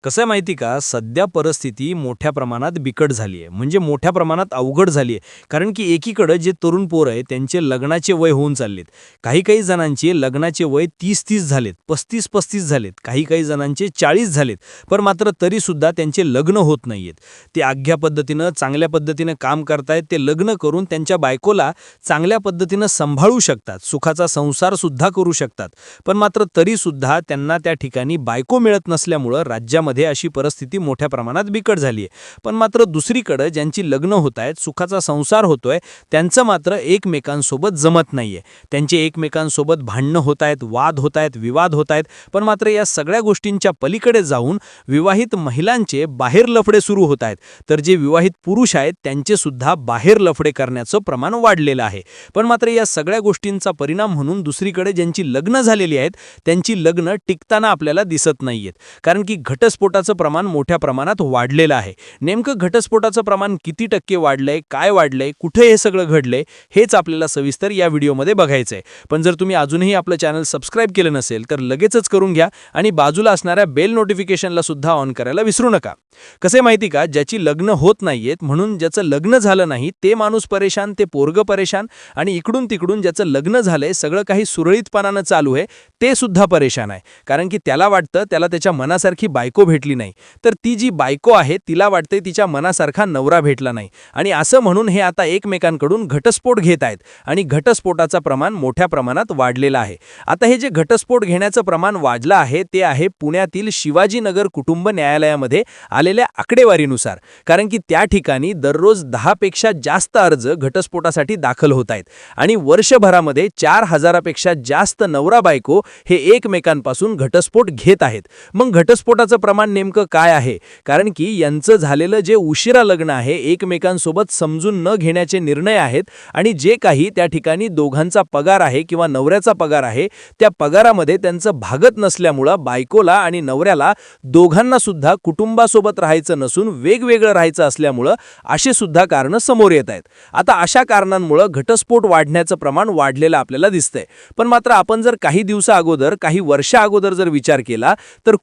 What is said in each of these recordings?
कसं आहे माहिती का, सध्या परिस्थिती मोठ्या प्रमाणात बिकट झाली आहे. म्हणजे मोठ्या प्रमाणात अवघड झाली आहे. कारण की एकीकडे जे तरुण पोरं आहे त्यांचे लग्नाचे वय होऊन चाललेत. काही जणांचे लग्नाचे वय 30-30 झालेत, 35-35 झालेत, काही जणांचे 40 झालेत. पण मात्र तरीसुद्धा त्यांचे लग्न होत नाहीयेत. ते अघ्या पद्धतीनं चांगल्या पद्धतीनं काम करतायत. ते लग्न करून त्यांच्या बायकोला चांगल्या पद्धतीनं सांभाळू शकतात, सुखाचा संसारसुद्धा करू शकतात. पण मात्र तरीसुद्धा त्यांना त्या ठिकाणी बायको मिळत नसल्यामुळं राज्यामध्ये अशी परिस्थिती मोठ्या प्रमाणात बिकट झाली आहे. पण मात्र दुसरीकडे ज्यांची लग्न होत आहेत, सुखाचा संसार होतोय, त्यांचं मात्र एकमेकांसोबत जमत नाहीये. त्यांचे एकमेकांसोबत भांडणं होत आहेत, वाद होत आहेत, विवाद होत आहेत. पण मात्र या सगळ्या गोष्टींच्या पलीकडे जाऊन विवाहित महिलांचे बाहेर लफडे सुरू होत आहेत. तर जे विवाहित पुरुष आहेत त्यांचे सुद्धा बाहेर लफडे करण्याचं प्रमाण वाढलेलं आहे. पण मात्र या सगळ्या गोष्टींचा परिणाम म्हणून दुसरीकडे ज्यांची लग्न झालेली आहेत त्यांची लग्न टिकताना आपल्याला दिसत नाहीयेत. कारण की घटस्फोटाचं प्रमाण मोठ्या प्रमाणात वाढलेलं आहे. नेमकं घटस्फोटाचं प्रमाण किती टक्के वाढलंय, काय वाढलंय, कुठे हे सगळं घडलंय, हेच आपल्याला सविस्तर या व्हिडिओमध्ये बघायचंय. पण जर तुम्ही अजूनही आपलं चॅनल सबस्क्राईब केलं नसेल तर लगेचच करून घ्या आणि बाजूला असणाऱ्या बेल नोटिफिकेशनला सुद्धा ऑन करायला विसरू नका. कसे माहिती का, ज्याची लग्न होत नाहीयेत म्हणून ज्याचं लग्न झालं नाही ते माणूस परेशान, ते पोरगं परेशान, आणि इकडून तिकडून ज्याचं लग्न झालंय, सगळं काही सुरळीतपणानं चालू आहे, ते सुद्धा परेशान आहे. कारण की त्याला वाटतं त्याला त्याच्या मनासारखी बायको भेटली नाही, तर ती जी बायको आहे तिला वाटते तिच्या मनासारखा नवरा भेटला नाही. आणि असं म्हणून हे आता एकमेकांकडून घटस्फोट घेत आहेत आणि घटस्फोटाचं प्रमाण मोठ्या प्रमाणात वाढलेलं आहे. आता हे जे घटस्फोट घेण्याचं प्रमाण वाढलं आहे ते आहे पुण्यातील शिवाजीनगर कुटुंब न्यायालयामध्ये आलेल्या आकडेवारीनुसार. कारण की त्या ठिकाणी दररोज 10 पेक्षा जास्त अर्ज घटस्फोटासाठी दाखल होत आहेत आणि वर्षभरामध्ये 4000 पेक्षा जास्त नवरा बायको हे एकमेकांपासून घटस्फोट घेत आहेत. मग घटस्फोटाचं प्रमाण नेमकं काय आहे? कारण की यांचं झालेलं जे उशिरा लग्न आहे, एकमेकांसोबत समजून न घेण्याचे निर्णय आहेत आणि जे काही त्या ठिकाणी दोघांचा पगार आहे किंवा नवऱ्याचा पगार आहे त्या पगारामध्ये त्यांचं भागत नसल्यामुळं बायकोला आणि नवऱ्याला दोघांना सुद्धा कुटुंबासोबत राहायचं नसून वेगवेगळं राहायचं असल्यामुळं असे सुद्धा कारणं समोर येत आहेत. आता अशा कारणांमुळं घटस्फोट वाढण्याचं प्रमाण वाढलेलं आपल्याला दिसतंय. पण मात्र आपण जर काही दिवसा अगोदर, काही वर्षा अगोदर जर विचार केला तर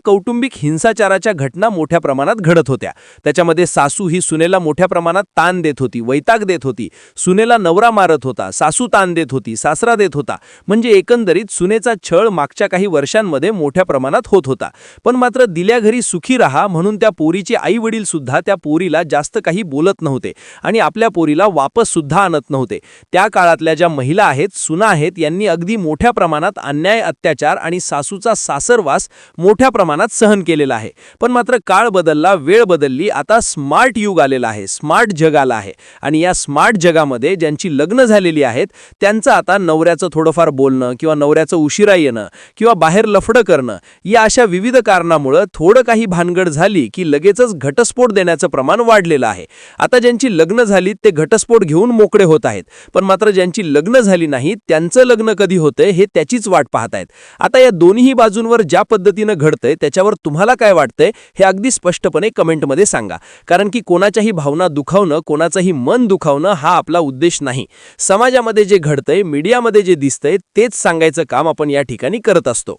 कौटुंबिक हिंसाचाराच्या घटना मोठ्या प्रमाणात घडत होत्या. त्याच्यामध्ये सासू ही सुनेला मोठ्या प्रमाणात ताण देत होती, वैताग देत होती. सुनेला नवरा मारत होता, सासू ताण देत होती, सासरा देत होता. म्हणजे एकंदरीत सुनेचा छळ मागच्या काही वर्षांमध्ये मोठ्या प्रमाणात होत होता. पण मात्र दिल्या घरी सुखी राहा म्हणून त्या पोरीचे आई वडील सुद्धा त्या पोरीला जास्त काही बोलत नव्हते आणि आपल्या पोरीला वापस सुद्धा आणत नव्हते. त्या काळातल्या ज्या महिला आहेत, सुना आहेत, यांनी अगदी मोठ्या प्रमाणात अन्याय, अत्याचार आणि सासूचा सासरवास मोठ्या प्रमाणात सहन केलेला आहे. पण मात्र काळ बदलला, वेळ बदलली, आता स्मार्ट युग आलेला आहे, स्मार्ट जग आलं आहे आणि या स्मार्ट जगामध्ये ज्यांची लग्न झालेली आहेत त्यांचं आता नवऱ्याचं थोडंफार बोलणं किंवा नवऱ्याचं उशिरा येणं किंवा बाहेर लफडं करणं या अशा विविध कारणामुळं थोडं काही भानगड झाली की लगेचच घटस्फोट देण्याचं प्रमाण वाढलेलं आहे. आता ज्यांची लग्न झाली ते घटस्फोट घेऊन मोकळे होत आहेत. पण मात्र ज्यांची लग्न झाली नाही त्यांचं लग्न कधी होतंय हे त्याचीच वाट पाहत आहेत. आता या दोन्ही बाजूंवर ज्या पद्धतीनं घडतंय त्याच्यावर तुम्हाला काय वाटतंय हे अगदी स्पष्टपणे कमेंटमध्ये सांगा. कारण की कोणाच्याही भावना दुखावणं, कोणाचंही मन दुखावणं हा आपला उद्देश नाही. समाजामध्ये जे घडतंय, मीडियामध्ये जे दिसतंय तेच सांगायचं काम आपण या ठिकाणी करत असतो.